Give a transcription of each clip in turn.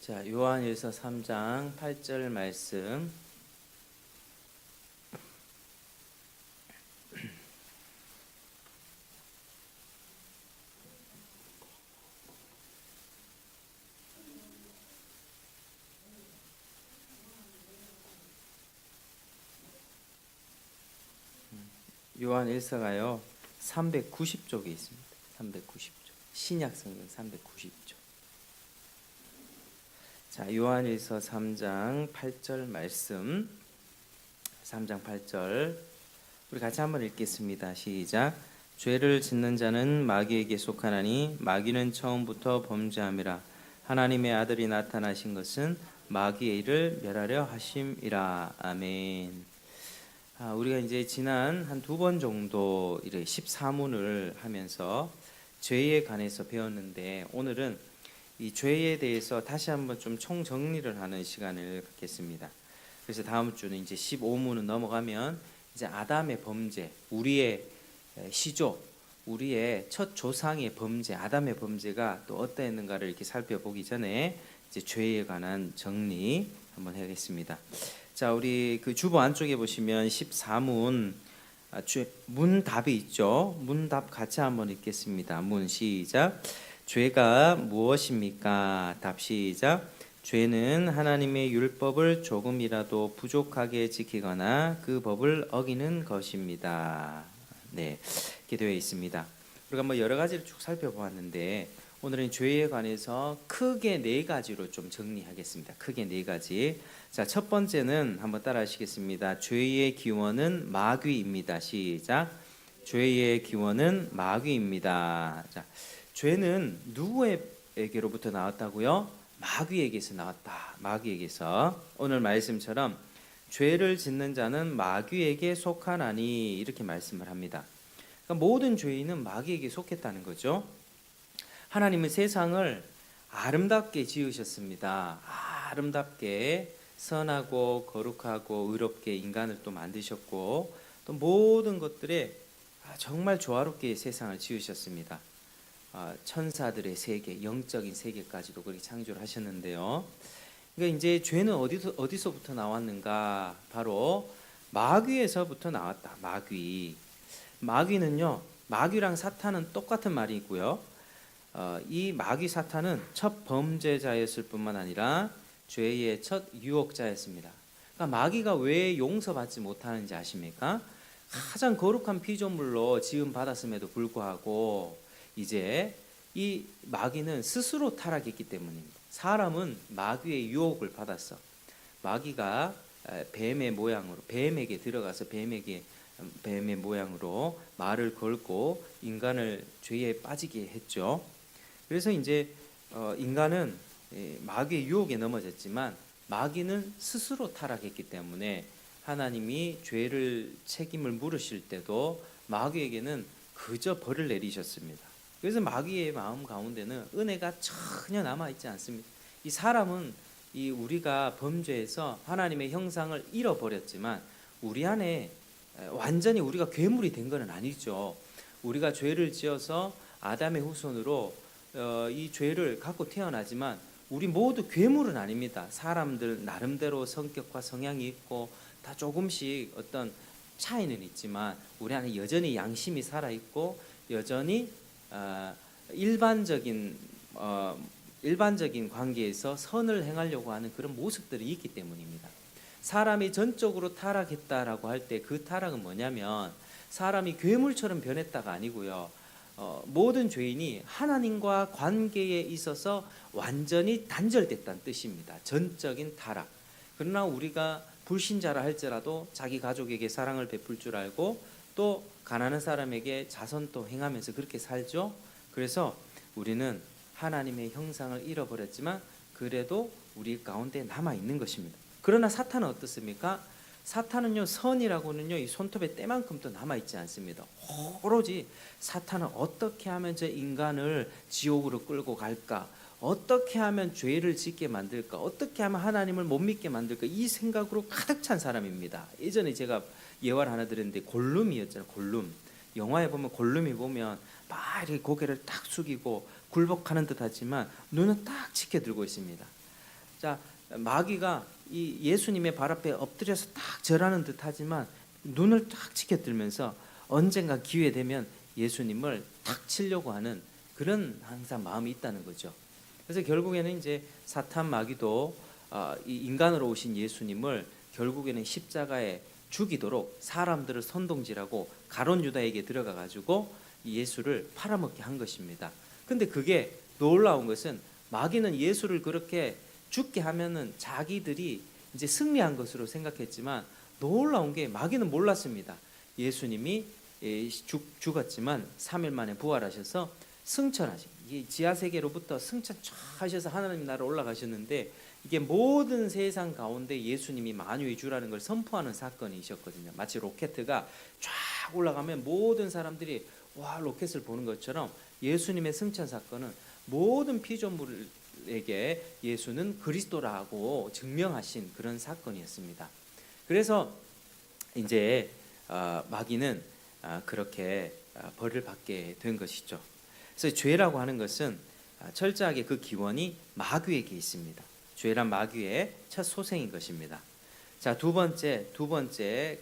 자, 요한일서 3장 8절 말씀. 요한일서가요 390쪽에 있습니다. 390쪽. 신약 성경 390쪽. 자, 요한일서 3장 8절 말씀. 3장 8절. 우리 같이 한번 읽겠습니다. 시작. 죄를 짓는 자는 마귀에게 속하나니 마귀는 처음부터 범죄함이라. 하나님의 아들이 나타나신 것은 마귀의 일을 멸하려 하심이라. 아멘. 우리가 이제 지난 한 두 번 정도 14문을 하면서 죄에 관해서 배웠는데, 오늘은 이 죄에 대해서 다시 한번 좀 총정리를 하는 시간을 갖겠습니다. 그래서 다음 주는 이제 15문은 넘어가면 이제 아담의 범죄, 우리의 시조, 우리의 첫 조상의 범죄, 아담의 범죄가 또 어떠했는가를 이렇게 살펴보기 전에 이제 죄에 관한 정리 한번 해야겠습니다. 자, 우리 그 주보 안쪽에 보시면 14문 문답이 있죠. 문답 같이 한번 읽겠습니다. 문 시작. 죄가 무엇입니까? 답 시작. 죄는 하나님의 율법을 조금이라도 부족하게 지키거나 그 법을 어기는 것입니다. 네, 이렇게 되어 있습니다. 우리가 뭐 여러 가지를 쭉 살펴보았는데, 오늘은 죄에 관해서 크게 네 가지로 좀 정리하겠습니다. 크게 네 가지. 자, 첫 번째는 한번 따라 하시겠습니다. 죄의 기원은 마귀입니다. 시작. 죄의 기원은 마귀입니다. 자, 죄는 누구에게로부터 나왔다고요? 마귀에게서 나왔다. 마귀에게서. 오늘 말씀처럼 죄를 짓는 자는 마귀에게 속하나니, 이렇게 말씀을 합니다. 그러니까 모든 죄인은 마귀에게 속했다는 거죠. 하나님은 세상을 아름답게 지으셨습니다. 아름답게 선하고 거룩하고 의롭게 인간을 또 만드셨고, 또 모든 것들에 정말 조화롭게 세상을 지으셨습니다. 천사들의 세계, 영적인 세계까지도 그렇게 창조를 하셨는데요. 그러니까 이제 죄는 어디서부터 나왔는가? 바로 마귀에서부터 나왔다. 마귀는요, 마귀랑 사탄은 똑같은 말이고요. 이 마귀 사탄은 첫 범죄자였을 뿐만 아니라 죄의 첫 유혹자였습니다. 그러니까 마귀가 왜 용서받지 못하는지 아십니까? 가장 거룩한 피조물로 지음 받았음에도 불구하고 이제 이 마귀는 스스로 타락했기 때문입니다. 사람은 마귀의 유혹을 받았어. 마귀가 뱀의 모양으로, 뱀에게 들어가서 뱀의 모양으로 말을 걸고 인간을 죄에 빠지게 했죠. 그래서 이제 인간은 마귀의 유혹에 넘어졌지만, 마귀는 스스로 타락했기 때문에 하나님이 죄를 책임을 물으실 때도 마귀에게는 그저 벌을 내리셨습니다. 그래서 마귀의 마음 가운데는 은혜가 전혀 남아있지 않습니다. 이 사람은 우리가 범죄해서 하나님의 형상을 잃어버렸지만, 우리 안에 완전히 우리가 괴물이 된 건 아니죠. 우리가 죄를 지어서 아담의 후손으로 이 죄를 갖고 태어나지만 우리 모두 괴물은 아닙니다. 사람들 나름대로 성격과 성향이 있고 다 조금씩 어떤 차이는 있지만, 우리 안에 여전히 양심이 살아있고 여전히 일반적인 관계에서 선을 행하려고 하는 그런 모습들이 있기 때문입니다. 사람이 전적으로 타락했다라고 할 때 그 타락은 뭐냐면, 사람이 괴물처럼 변했다가 아니고요. 모든 죄인이 하나님과 관계에 있어서 완전히 단절됐다는 뜻입니다. 전적인 타락. 그러나 우리가 불신자라 할지라도 자기 가족에게 사랑을 베풀 줄 알고, 또 가난한 사람에게 자선도 행하면서 그렇게 살죠. 그래서 우리는 하나님의 형상을 잃어버렸지만 그래도 우리 가운데 남아 있는 것입니다. 그러나 사탄은 어떻습니까? 사탄은요, 선이라고는요, 이 손톱의 때만큼도 남아 있지 않습니다. 오로지 사탄은 어떻게 하면 저 인간을 지옥으로 끌고 갈까? 어떻게 하면 죄를 짓게 만들까? 어떻게 하면 하나님을 못 믿게 만들까? 이 생각으로 가득 찬 사람입니다. 예전에 제가 예화를 하나 드렸는데, 골룸이었잖아요. 골룸. 영화에 보면 골룸이 보면 막 이렇게 고개를 딱 숙이고 굴복하는 듯 하지만 눈은 딱 치켜들고 있습니다. 자, 마귀가 이 예수님의 발 앞에 엎드려서 딱 절하는 듯하지만 눈을 딱 치켜들면서 언젠가 기회 되면 예수님을 탁 치려고 하는 그런 항상 마음이 있다는 거죠. 그래서 결국에는 이제 사탄 마귀도 이 인간으로 오신 예수님을 결국에는 십자가에 죽이도록 사람들을 선동질하고 가룟 유다에게 들어가 가지고 예수를 팔아먹게 한 것입니다. 근데 그게 놀라운 것은 마귀는 예수를 그렇게 죽게 하면은 자기들이 이제 승리한 것으로 생각했지만 놀라운 게 마귀는 몰랐습니다. 예수님이 죽었지만 3일 만에 부활하셔서 승천하신 이 지하 세계로부터 승천 쫙 하셔서 하나님 나라 올라가셨는데 이게 모든 세상 가운데 예수님이 만유의 주라는 걸 선포하는 사건이셨거든요. 마치 로켓가 쫙 올라가면 모든 사람들이 와 로켓을 보는 것처럼 예수님의 승천 사건은 모든 피조물에게 예수는 그리스도라고 증명하신 그런 사건이었습니다. 그래서 이제 마귀는 그렇게 벌을 받게 된 것이죠. 그래서 죄라고 하는 것은 철저하게 그 기원이 마귀에게 있습니다. 죄란 마귀의 첫 소생인 것입니다. 자, 두 번째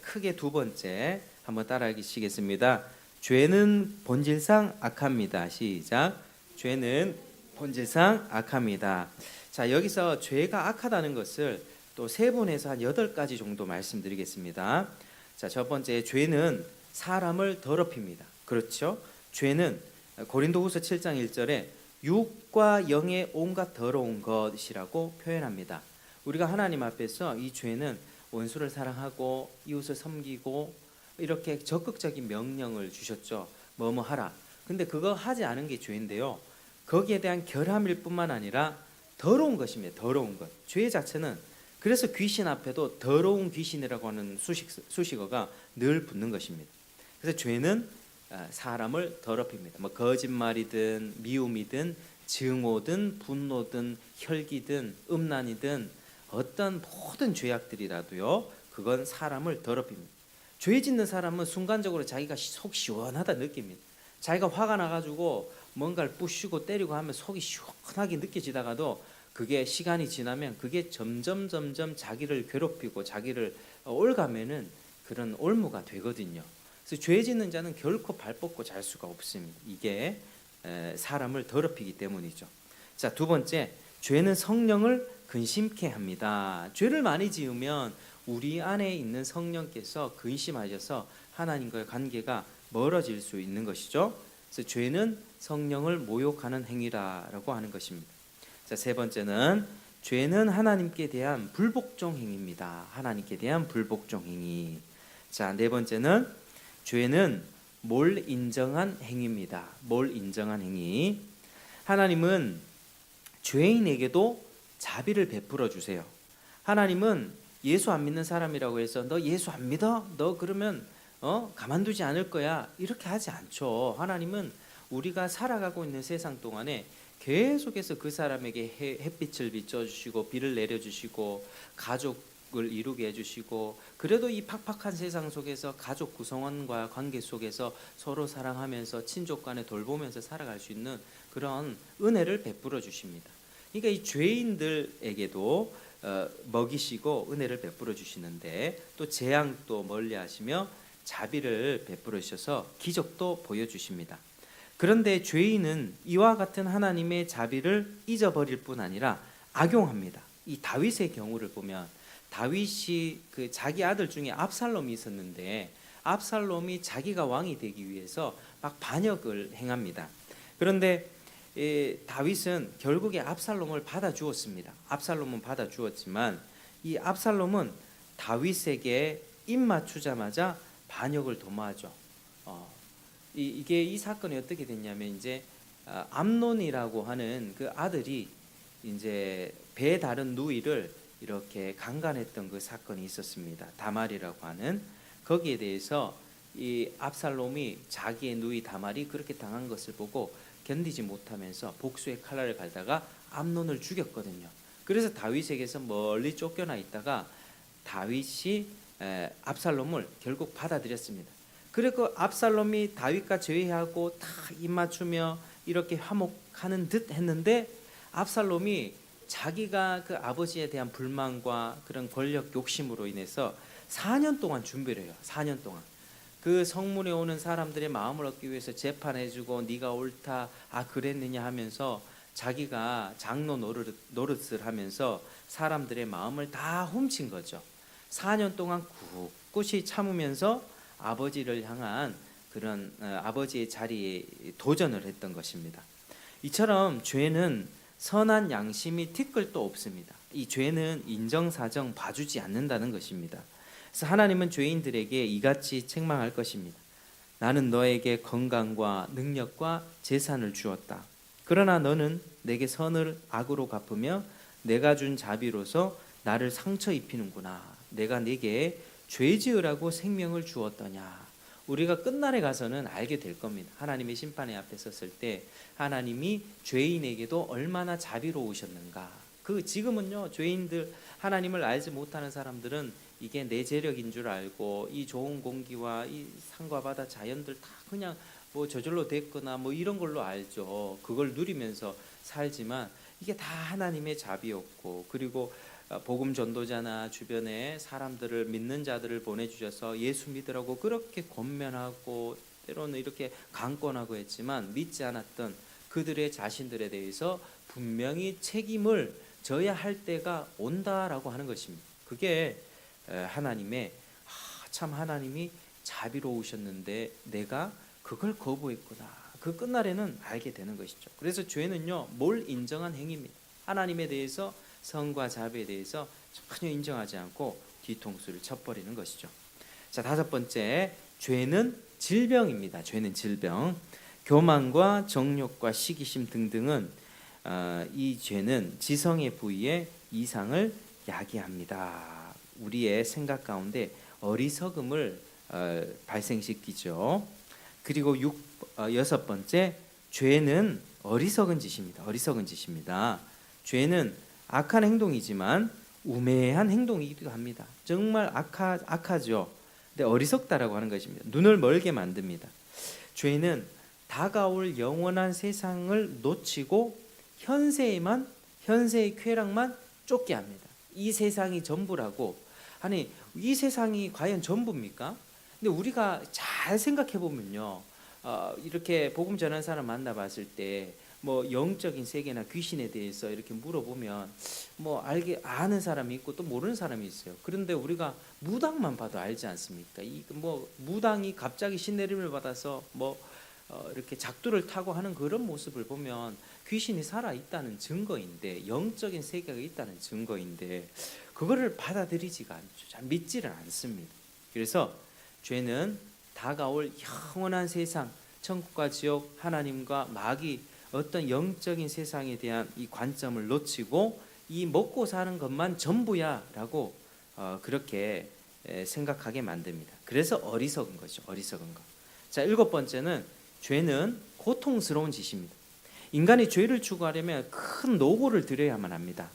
크게 두 번째 한번 따라하시겠습니다. 죄는 본질상 악합니다. 시작. 죄는 본질상 악합니다. 자, 여기서 죄가 악하다는 것을 또 세분해서 한 8가지 정도 말씀드리겠습니다. 자, 첫 번째 죄는 사람을 더럽힙니다. 그렇죠? 죄는 고린도후서 7장 1절에 육과 영의 온갖 더러운 것이라고 표현합니다. 우리가 하나님 앞에서 이 죄는 원수를 사랑하고 이웃을 섬기고 이렇게 적극적인 명령을 주셨죠. 뭐뭐 하라. 근데 그거 하지 않은 게 죄인데요. 거기에 대한 결함일 뿐만 아니라 더러운 것입니다. 더러운 것. 죄 자체는 그래서 귀신 앞에도 더러운 귀신이라고 하는 수식어가 늘 붙는 것입니다. 그래서 죄는 사람을 더럽힙니다. 뭐 거짓말이든 미움이든 증오든 분노든 혈기든 음란이든 어떤 모든 죄악들이라도요. 그건 사람을 더럽힙니다. 죄 짓는 사람은 순간적으로 자기가 속 시원하다 느낍니다. 자기가 화가 나가지고 뭔가를 부시고 때리고 하면 속이 시원하게 느껴지다가도 그게 시간이 지나면 그게 점점 자기를 괴롭히고 자기를 올가매는 그런 올무가 되거든요. 그래서 죄 짓는 자는 결코 발 뻗고 잘 수가 없습니다. 이게 사람을 더럽히기 때문이죠. 자, 두 번째, 죄는 성령을 근심케 합니다. 죄를 많이 지으면 우리 안에 있는 성령께서 근심하셔서 하나님과의 관계가 멀어질 수 있는 것이죠. 그래서 죄는 성령을 모욕하는 행위라고 하는 것입니다. 자, 세 번째는 죄는 하나님께 대한 불복종 행위입니다. 하나님께 대한 불복종 행위. 자, 네 번째는 죄는 몰 인정한 행위입니다. 몰 인정한 행위. 하나님은 죄인에게도 자비를 베풀어 주세요. 하나님은 예수 안 믿는 사람이라고 해서 너 예수 안 믿어? 너 그러면 가만두지 않을 거야. 이렇게 하지 않죠. 하나님은 우리가 살아가고 있는 세상 동안에 계속해서 그 사람에게 햇빛을 비춰주시고 비를 내려주시고 가족을 이루게 해주시고 그래도 이 팍팍한 세상 속에서 가족 구성원과 관계 속에서 서로 사랑하면서 친족 간에 돌보면서 살아갈 수 있는 그런 은혜를 베풀어 주십니다. 그러니까 이 죄인들에게도 먹이시고 은혜를 베풀어 주시는데 또 재앙도 멀리하시며 자비를 베풀어 주셔서 기적도 보여주십니다. 그런데 죄인은 이와 같은 하나님의 자비를 잊어버릴 뿐 아니라 악용합니다. 이 다윗의 경우를 보면 다윗이 그 자기 아들 중에 압살롬이 있었는데 압살롬이 자기가 왕이 되기 위해서 막 반역을 행합니다. 그런데 다윗은 결국에 압살롬을 받아주었습니다. 압살롬은 받아주었지만 이 압살롬은 다윗에게 입 맞추자마자 반역을 도모하죠. 이게 이 사건이 어떻게 됐냐면 이제 암논이라고 하는 그 아들이 이제 배에 다른 누이를 이렇게 강간했던 그 사건이 있었습니다. 다말이라고 하는 거기에 대해서 이 압살롬이 자기의 누이 다말이 그렇게 당한 것을 보고 견디지 못하면서 복수의 칼날을 갈다가 암논을 죽였거든요. 그래서 다윗에게서 멀리 쫓겨나 있다가 다윗이 압살롬을 결국 받아들였습니다. 그리고 압살롬이 다윗과 제외하고 다 입맞추며 이렇게 화목하는 듯 했는데 압살롬이 자기가 그 아버지에 대한 불만과 그런 권력 욕심으로 인해서 4년 동안 준비를 해요. 4년 동안. 그 성문에 오는 사람들의 마음을 얻기 위해서 재판해주고 네가 옳다, 아 그랬느냐 하면서 자기가 장로 노릇을 하면서 사람들의 마음을 다 훔친 거죠. 4년 동안 굳굳이 참으면서 아버지를 향한 그런 아버지의 자리에 도전을 했던 것입니다. 이처럼 죄는 선한 양심이 티끌도 없습니다. 이 죄는 인정사정 봐주지 않는다는 것입니다. 그래서 하나님은 죄인들에게 이같이 책망할 것입니다. 나는 너에게 건강과 능력과 재산을 주었다. 그러나 너는 내게 선을 악으로 갚으며 내가 준 자비로서 나를 상처 입히는구나. 내가 네게 죄 지으라고 생명을 주었더냐. 우리가 끝날에 가서는 알게 될 겁니다. 하나님의 심판의 앞에 섰을 때 하나님이 죄인에게도 얼마나 자비로우셨는가. 지금은요, 죄인들, 하나님을 알지 못하는 사람들은 이게 내 재력인 줄 알고 이 좋은 공기와 이 산과 바다 자연들 다 그냥 뭐 저절로 됐거나 뭐 이런 걸로 알죠. 그걸 누리면서 살지만 이게 다 하나님의 자비였고, 그리고 복음 전도자나 주변에 사람들을 믿는 자들을 보내주셔서 예수 믿으라고 그렇게 권면하고 때로는 이렇게 강권하고 했지만 믿지 않았던 그들의 자신들에 대해서 분명히 책임을 져야 할 때가 온다라고 하는 것입니다. 그게 하나님의 참 하나님이 자비로우셨는데 내가 그걸 거부했구나. 그 끝날에는 알게 되는 것이죠. 그래서 죄는요, 뭘 인정한 행위입니다. 하나님에 대해서, 선과 자비에 대해서 전혀 인정하지 않고 뒤통수를 쳐버리는 것이죠. 자, 5번째, 죄는 질병입니다. 죄는 질병. 교만과 정욕과 시기심 등등은 이 죄는 지성의 부위에 이상을 야기합니다. 우리의 생각 가운데 어리석음을 발생시키죠. 그리고 6번째, 죄는 어리석은 짓입니다. 어리석은 짓입니다. 죄는 악한 행동이지만 우매한 행동이기도 합니다. 정말 악하죠. 근데 어리석다라고 하는 것입니다. 눈을 멀게 만듭니다. 죄는 다가올 영원한 세상을 놓치고 현세의 쾌락만 쫓게 합니다. 이 세상이 전부라고. 아니, 이 세상이 과연 전부입니까? 근데 우리가 잘 생각해 보면요, 이렇게 복음 전하는 사람 만나봤을 때 뭐 영적인 세계나 귀신에 대해서 이렇게 물어보면 뭐 아는 사람이 있고 또 모르는 사람이 있어요. 그런데 우리가 무당만 봐도 알지 않습니까? 뭐 무당이 갑자기 신내림을 받아서 이렇게 작두를 타고 하는 그런 모습을 보면 귀신이 살아 있다는 증거인데, 영적인 세계가 있다는 증거인데 그거를 받아들이지가 않죠. 잘 믿지를 않습니다. 그래서 죄는 다가올 영원한 세상, 천국과 지옥, 하나님과 마귀, 어떤 영적인 세상에 대한 이 관점을 놓치고 이 먹고 사는 것만 전부야라고 그렇게 생각하게 만듭니다. 그래서 어리석은 거죠. 어리석은 거. 자, 7번째는 죄는 고통스러운 짓입니다. 인간이 죄를 추구하려면 큰 노고를 들여야만 합니다.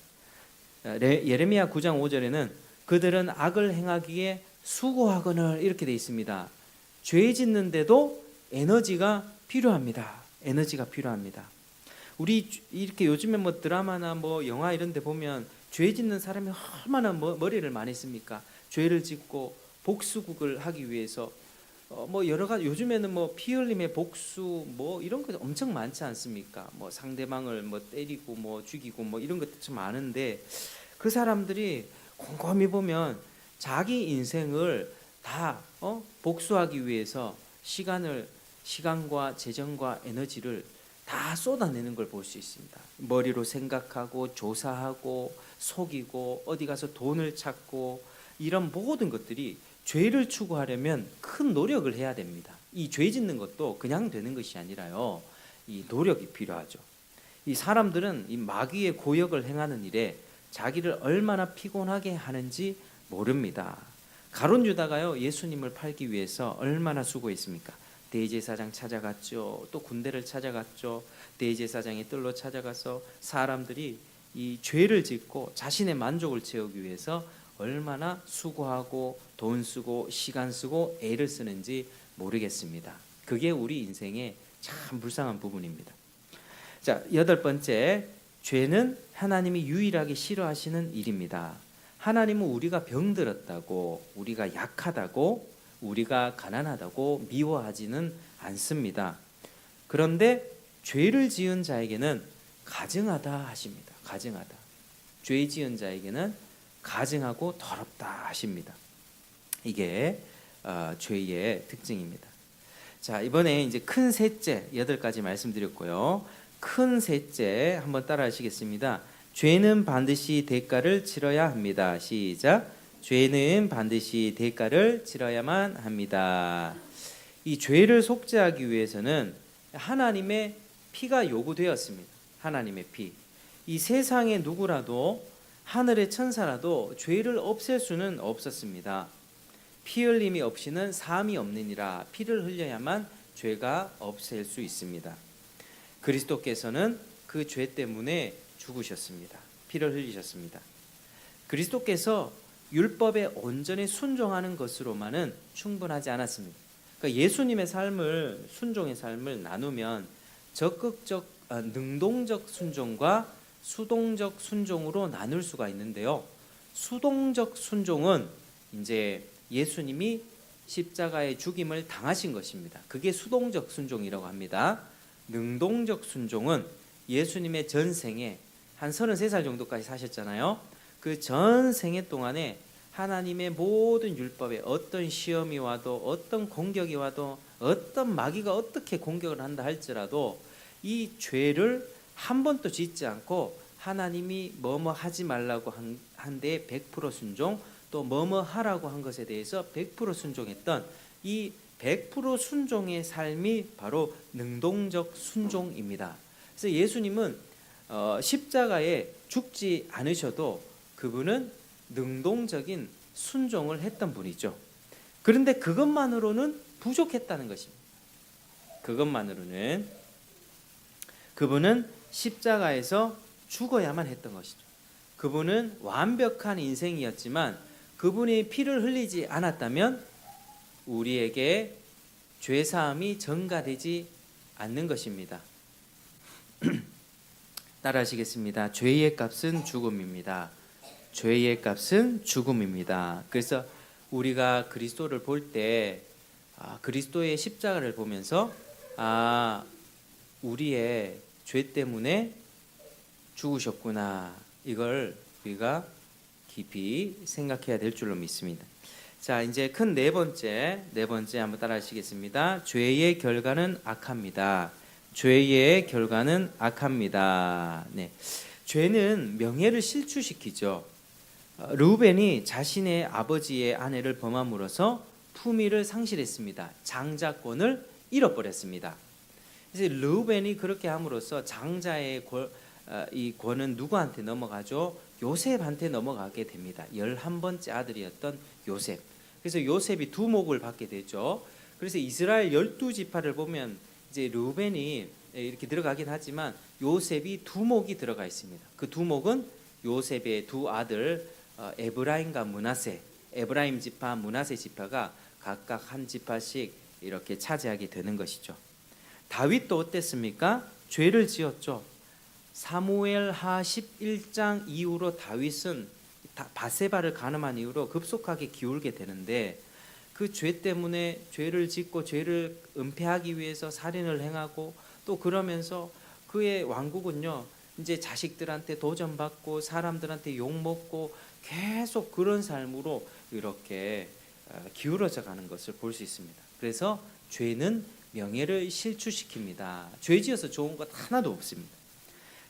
예레미야 9장 5절에는 그들은 악을 행하기에 수고하거늘 이렇게 돼 있습니다. 죄 짓는데도 에너지가 필요합니다. 에너지가 필요합니다. 우리 이렇게 요즘에 뭐 드라마나 뭐 영화 이런 데 보면 죄 짓는 사람이 얼마나 머리를 많이 씁니까? 죄를 짓고 복수국을 하기 위해서 뭐 여러 가지, 요즘에는 뭐 피 흘림의 복수 뭐 이런 거 엄청 많지 않습니까? 뭐 상대방을 뭐 때리고 뭐 죽이고 뭐 이런 것도 참 많은데, 그 사람들이 곰곰이 보면 자기 인생을 다 복수하기 위해서 시간과 재정과 에너지를 다 쏟아내는 걸 볼 수 있습니다. 머리로 생각하고 조사하고 속이고 어디 가서 돈을 찾고, 이런 모든 것들이 죄를 추구하려면 큰 노력을 해야 됩니다. 이 죄 짓는 것도 그냥 되는 것이 아니라요, 이 노력이 필요하죠. 이 사람들은 이 마귀의 고역을 행하는 일에 자기를 얼마나 피곤하게 하는지 모릅니다. 가룟 유다가요, 예수님을 팔기 위해서 얼마나 수고했습니까? 대제사장 찾아갔죠. 또 군대를 찾아갔죠. 대제사장의 뜰로 찾아가서 사람들이 이 죄를 짓고 자신의 만족을 채우기 위해서 얼마나 수고하고 돈 쓰고 시간 쓰고 애를 쓰는지 모르겠습니다. 그게 우리 인생의 참 불쌍한 부분입니다. 자, 8번째, 죄는 하나님이 유일하게 싫어하시는 일입니다. 하나님은 우리가 병들었다고, 우리가 약하다고, 우리가 가난하다고 미워하지는 않습니다. 그런데 죄를 지은 자에게는 가증하다 하십니다. 가증하다. 죄 지은 자에게는 가증하고 더럽다 하십니다. 이게 죄의 특징입니다. 자, 이번에 이제 큰 셋째 8가지 말씀드렸고요. 큰 셋째 한번 따라 하시겠습니다. 죄는 반드시 대가를 치러야 합니다. 시작. 죄는 반드시 대가를 치러야만 합니다. 이 죄를 속죄하기 위해서는 하나님의 피가 요구되었습니다. 하나님의 피. 이 세상의 누구라도 하늘의 천사라도 죄를 없앨 수는 없었습니다. 피 흘림이 없이는 사함이 없느니라. 피를 흘려야만 죄가 없앨 수 있습니다. 그리스도께서는 그 죄 때문에 죽으셨습니다. 피를 흘리셨습니다. 그리스도께서 율법에 온전히 순종하는 것으로만은 충분하지 않았습니다. 그러니까 예수님의 삶을, 순종의 삶을 나누면 적극적, 능동적 순종과 수동적 순종으로 나눌 수가 있는데요. 수동적 순종은 이제 예수님이 십자가의 죽임을 당하신 것입니다. 그게 수동적 순종이라고 합니다. 능동적 순종은 예수님의 전생에 한 33살 정도까지 사셨잖아요. 그 전생애 동안에 하나님의 모든 율법에 어떤 시험이 와도, 어떤 공격이 와도, 어떤 마귀가 어떻게 공격을 한다 할지라도 이 죄를 한 번도 짓지 않고 하나님이 뭐뭐 하지 말라고 한 데에 100% 순종, 또 뭐뭐 하라고 한 것에 대해서 100% 순종했던 이 100% 순종의 삶이 바로 능동적 순종입니다. 그래서 예수님은 십자가에 죽지 않으셔도 그분은 능동적인 순종을 했던 분이죠. 그런데 그것만으로는 부족했다는 것입니다. 그것만으로는 그분은 십자가에서 죽어야만 했던 것이죠. 그분은 완벽한 인생이었지만 그분이 피를 흘리지 않았다면 우리에게 죄사함이 전가되지 않는 것입니다. 따라하시겠습니다. 죄의 값은 죽음입니다. 죄의 값은 죽음입니다. 그래서 우리가 그리스도를 볼 때 그리스도의 십자가를 보면서 우리의 죄 때문에 죽으셨구나. 이걸 우리가 깊이 생각해야 될 줄로 믿습니다. 자, 이제 큰 네 번째 한번 따라하시겠습니다. 죄의 결과는 악합니다. 죄의 결과는 악합니다. 네, 죄는 명예를 실추시키죠. 르우벤이 자신의 아버지의 아내를 범함으로써 품위를 상실했습니다. 장자권을 잃어버렸습니다. 그래서 르우벤이 그렇게 함으로써 장자의 이 권은 누구한테 넘어가죠? 요셉한테 넘어가게 됩니다. 11번째 아들이었던 요셉. 그래서 요셉이 두목을 받게 되죠. 그래서 이스라엘 12지파를 보면 이제 르우벤이 이렇게 들어가긴 하지만 요셉이 두목이 들어가 있습니다. 그 두목은 요셉의 두 아들 에브라임과 므낫세, 에브라임 지파, 므낫세 지파가 각각 한 지파씩 이렇게 차지하게 되는 것이죠. 다윗도 어땠습니까? 죄를 지었죠. 사무엘하 11장 이후로 다윗은 바세바를 간음한 이후로 급속하게 기울게 되는데 그 죄 때문에 죄를 짓고 죄를 은폐하기 위해서 살인을 행하고 또 그러면서 그의 왕국은요 이제 자식들한테 도전받고 사람들한테 욕먹고 계속 그런 삶으로 이렇게 기울어져 가는 것을 볼 수 있습니다. 그래서 죄는 명예를 실추시킵니다. 죄 지어서 좋은 것 하나도 없습니다.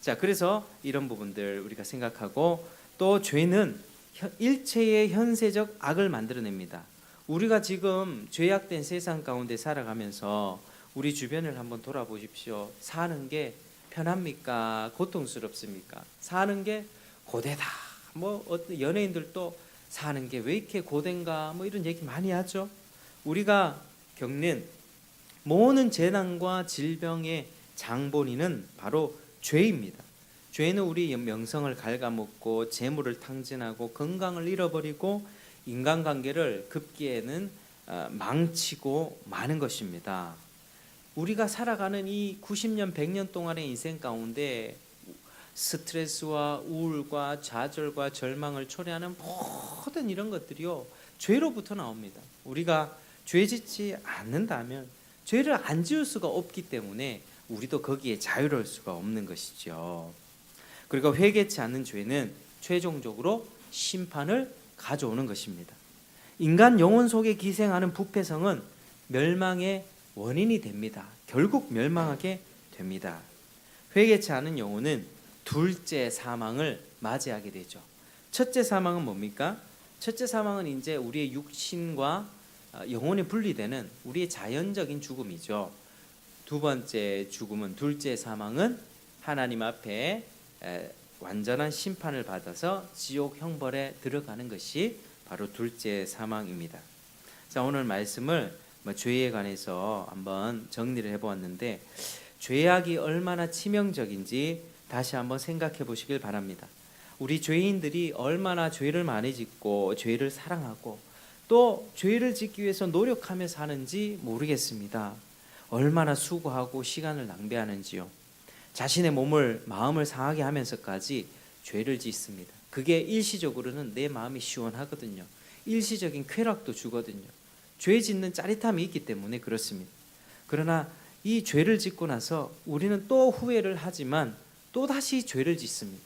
자, 그래서 이런 부분들 우리가 생각하고 또 죄는 일체의 현세적 악을 만들어냅니다. 우리가 지금 죄악된 세상 가운데 살아가면서 우리 주변을 한번 돌아보십시오. 사는 게 편합니까? 고통스럽습니까? 사는 게 고되다. 뭐 어떤 연예인들도 사는 게 왜 이렇게 고된가? 뭐 이런 얘기 많이 하죠. 우리가 겪는 모든 재난과 질병의 장본인은 바로 죄입니다. 죄는 우리 명성을 갉아먹고 재물을 탕진하고 건강을 잃어버리고 인간관계를 급기에는 망치고 마는 것입니다. 우리가 살아가는 이 90년, 100년 동안의 인생 가운데 스트레스와 우울과 좌절과 절망을 초래하는 모든 이런 것들이요, 죄로부터 나옵니다. 우리가 죄 짓지 않는다면 죄를 안 지을 수가 없기 때문에 우리도 거기에 자유로울 수가 없는 것이죠. 그리고 회개치 않는 죄는 최종적으로 심판을 가져오는 것입니다. 인간 영혼 속에 기생하는 부패성은 멸망의 원인이 됩니다. 결국 멸망하게 됩니다. 회개치 않은 영혼은 둘째 사망을 맞이하게 되죠. 첫째 사망은 뭡니까? 첫째 사망은 이제 우리의 육신과 영혼이 분리되는 우리의 자연적인 죽음이죠. 두 번째 죽음은, 둘째 사망은 하나님 앞에 완전한 심판을 받아서 지옥 형벌에 들어가는 것이 바로 둘째 사망입니다. 자, 오늘 말씀을 죄에 관해서 한번 정리를 해보았는데, 죄악이 얼마나 치명적인지 다시 한번 생각해 보시길 바랍니다. 우리 죄인들이 얼마나 죄를 많이 짓고 죄를 사랑하고 또 죄를 짓기 위해서 노력하며 사는지 모르겠습니다. 얼마나 수고하고 시간을 낭비하는지요. 자신의 몸을, 마음을 상하게 하면서까지 죄를 짓습니다. 그게 일시적으로는 내 마음이 시원하거든요. 일시적인 쾌락도 주거든요. 죄 짓는 짜릿함이 있기 때문에 그렇습니다. 그러나 이 죄를 짓고 나서 우리는 또 후회를 하지만 또 다시 죄를 짓습니다.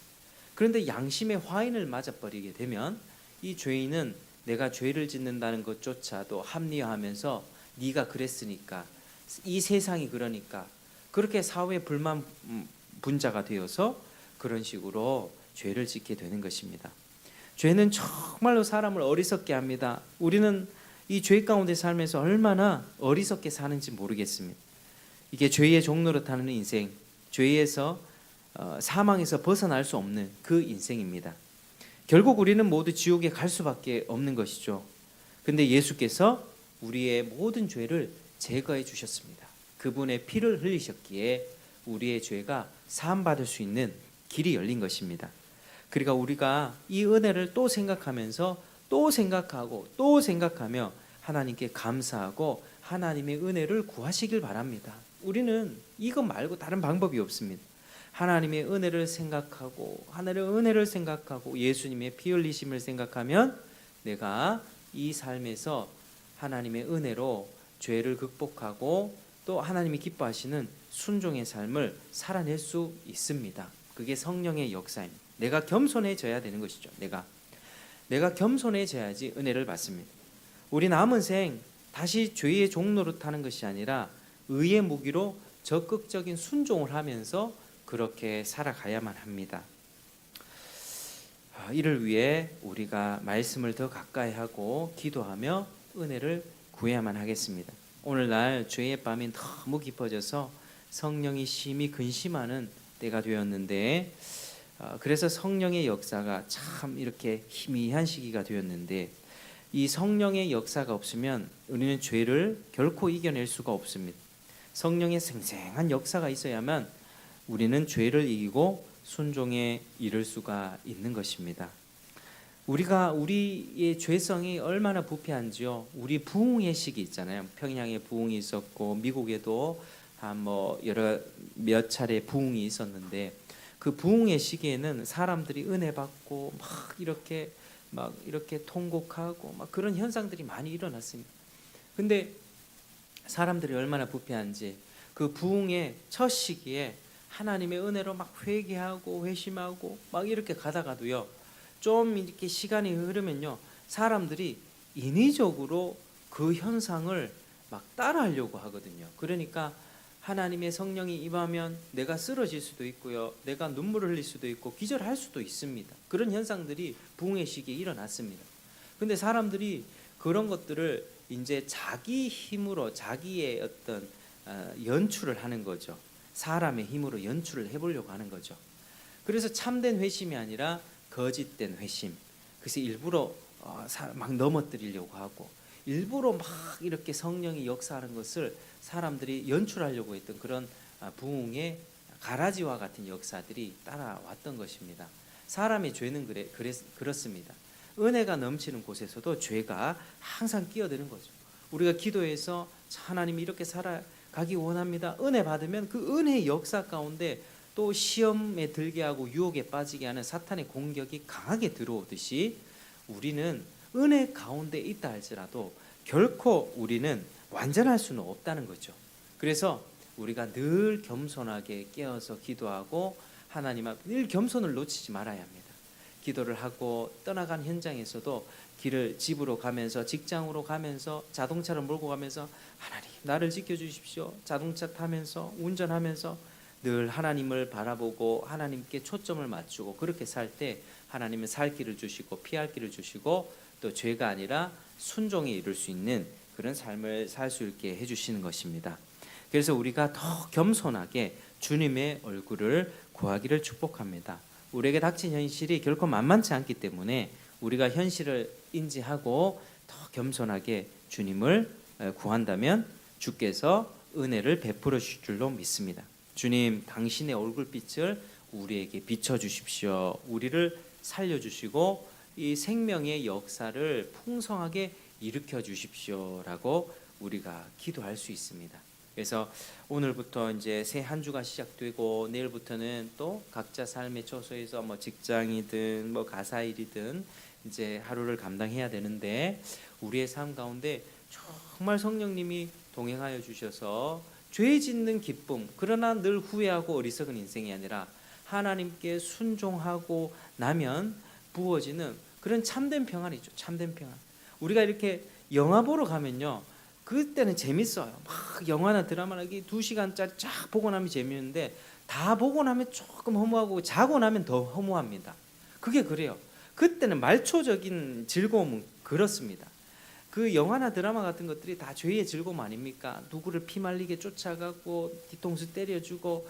그런데 양심의 화인을 맞아버리게 되면 이 죄인은 내가 죄를 짓는다는 것조차도 합리화하면서 네가 그랬으니까, 이 세상이 그러니까, 그렇게 사회 불만 분자가 되어서 그런 식으로 죄를 짓게 되는 것입니다. 죄는 정말로 사람을 어리석게 합니다. 우리는 이 죄 가운데 살면서 얼마나 어리석게 사는지 모르겠습니다. 이게 죄의 종로로 타는 인생, 죄에서 사망에서 벗어날 수 없는 그 인생입니다. 결국 우리는 모두 지옥에 갈 수밖에 없는 것이죠. 근데 예수께서 우리의 모든 죄를 제거해 주셨습니다. 그분의 피를 흘리셨기에 우리의 죄가 사함받을 수 있는 길이 열린 것입니다. 그러니까 우리가 이 은혜를 또 생각하면서 또 생각하고 또 생각하며 하나님께 감사하고 하나님의 은혜를 구하시길 바랍니다. 우리는 이것 말고 다른 방법이 없습니다. 하나님의 은혜를 생각하고, 하늘의 은혜를 생각하고, 예수님의 피 흘리심을 생각하면 내가 이 삶에서 하나님의 은혜로 죄를 극복하고 또 하나님이 기뻐하시는 순종의 삶을 살아낼 수 있습니다. 그게 성령의 역사입니다. 내가 겸손해져야 되는 것이죠. 내가 겸손해져야지 은혜를 받습니다. 우리 남은 생 다시 죄의 종로로 타는 것이 아니라 의의 무기로 적극적인 순종을 하면서 그렇게 살아가야만 합니다. 이를 위해 우리가 말씀을 더 가까이 하고 기도하며 은혜를 구해야만 하겠습니다. 오늘날 죄의 밤이 너무 깊어져서 성령이 심히 근심하는 때가 되었는데, 그래서 성령의 역사가 참 이렇게 희미한 시기가 되었는데, 이 성령의 역사가 없으면 우리는 죄를 결코 이겨낼 수가 없습니다. 성령의 생생한 역사가 있어야만 우리는 죄를 이기고 순종에 이를 수가 있는 것입니다. 우리가 우리의 죄성이 얼마나 부패한지요. 우리 부흥의 시기 있잖아요. 평양에 부흥이 있었고 미국에도 몇 차례 부흥이 있었는데, 그 부흥의 시기에는 사람들이 은혜 받고 막 이렇게 통곡하고 막 그런 현상들이 많이 일어났습니다. 근데 사람들이 얼마나 부패한지 그 부흥의 첫 시기에 하나님의 은혜로 막 회개하고 회심하고 막 이렇게 가다가도요, 좀 이렇게 시간이 흐르면요, 사람들이 인위적으로 그 현상을 막 따라하려고 하거든요. 그러니까 하나님의 성령이 임하면 내가 쓰러질 수도 있고요, 내가 눈물을 흘릴 수도 있고 기절할 수도 있습니다. 그런 현상들이 부흥의 시기에 일어났습니다. 근데 사람들이 그런 것들을 이제 자기 힘으로 자기의 어떤 연출을 하는 거죠. 사람의 힘으로 연출을 해보려고 하는 거죠. 그래서 참된 회심이 아니라 거짓된 회심. 그래서 일부러 막 넘어뜨리려고 하고, 일부러 막 이렇게 성령이 역사하는 것을 사람들이 연출하려고 했던 그런 부흥의 가라지와 같은 역사들이 따라왔던 것입니다. 사람의 죄는 그렇습니다. 은혜가 넘치는 곳에서도 죄가 항상 끼어드는 거죠. 우리가 기도해서 하나님이 이렇게 살아가기 원합니다. 은혜 받으면 그 은혜의 역사 가운데 또 시험에 들게 하고 유혹에 빠지게 하는 사탄의 공격이 강하게 들어오듯이 우리는 은혜 가운데 있다 할지라도 결코 우리는 완전할 수는 없다는 거죠. 그래서 우리가 늘 겸손하게 깨어서 기도하고 하나님 앞에 늘 겸손을 놓치지 말아야 합니다. 기도를 하고 떠나간 현장에서도 길을 집으로 가면서 직장으로 가면서 자동차를 몰고 가면서 하나님 나를 지켜주십시오. 자동차 타면서 운전하면서 늘 하나님을 바라보고 하나님께 초점을 맞추고 그렇게 살 때 하나님은 살 길을 주시고 피할 길을 주시고 또 죄가 아니라 순종에 이룰 수 있는 그런 삶을 살 수 있게 해주시는 것입니다. 그래서 우리가 더 겸손하게 주님의 얼굴을 구하기를 축복합니다. 우리에게 닥친 현실이 결코 만만치 않기 때문에 우리가 현실을 인지하고 더 겸손하게 주님을 구한다면 주께서 은혜를 베풀어 주실 줄로 믿습니다. 주님, 당신의 얼굴빛을 우리에게 비춰주십시오. 우리를 살려주시고 이 생명의 역사를 풍성하게 일으켜 주십시오라고 우리가 기도할 수 있습니다. 그래서 오늘부터 이제 새 한 주가 시작되고 내일부터는 또 각자 삶의 처소에서 뭐 직장이든 뭐 가사일이든 이제 하루를 감당해야 되는데 우리의 삶 가운데 정말 성령님이 동행하여 주셔서 죄 짓는 기쁨, 그러나 늘 후회하고 어리석은 인생이 아니라 하나님께 순종하고 나면 부어지는 그런 참된 평안이죠. 참된 평안. 우리가 이렇게 영화 보러 가면요, 그때는 재밌어요. 막 영화나 드라마나 2시간짜리 쫙 보고 나면 재밌는데 다 보고 나면 조금 허무하고 자고 나면 더 허무합니다. 그게 그래요. 그때는 말초적인 즐거움은 그렇습니다. 그 영화나 드라마 같은 것들이 다 죄의 즐거움 아닙니까? 누구를 피말리게 쫓아가고 뒤통수 때려주고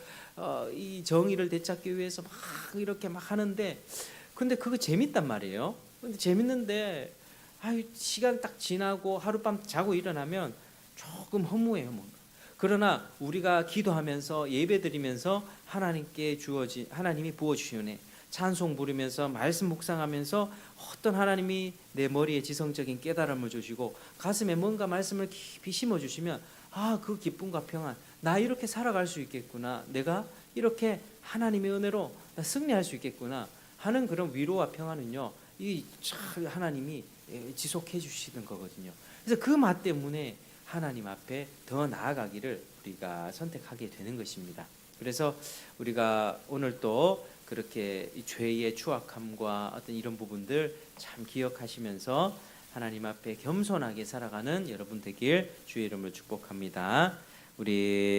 이 정의를 되찾기 위해서 막 이렇게 막 하는데, 근데 그거 재밌단 말이에요. 근데 재밌는데 시간 딱 지나고 하룻밤 자고 일어나면 조금 허무해요, 뭔가. 그러나 우리가 기도하면서 예배드리면서 하나님께 주어진 하나님이 부어주신 은혜, 찬송 부르면서 말씀 묵상하면서 어떤 하나님이 내 머리에 지성적인 깨달음을 주시고 가슴에 뭔가 말씀을 깊이 심어주시면 그 기쁨과 평안, 나 이렇게 살아갈 수 있겠구나, 내가 이렇게 하나님의 은혜로 승리할 수 있겠구나 하는 그런 위로와 평안은요, 이 하나님이 지속해 주시는 거거든요. 그래서 그 맛 때문에 하나님 앞에 더 나아가기를 우리가 선택하게 되는 것입니다. 그래서 우리가 오늘 또 그렇게 이 죄의 추악함과 어떤 이런 부분들 참 기억하시면서 하나님 앞에 겸손하게 살아가는 여러분 되길 주의 이름으로 축복합니다. 우리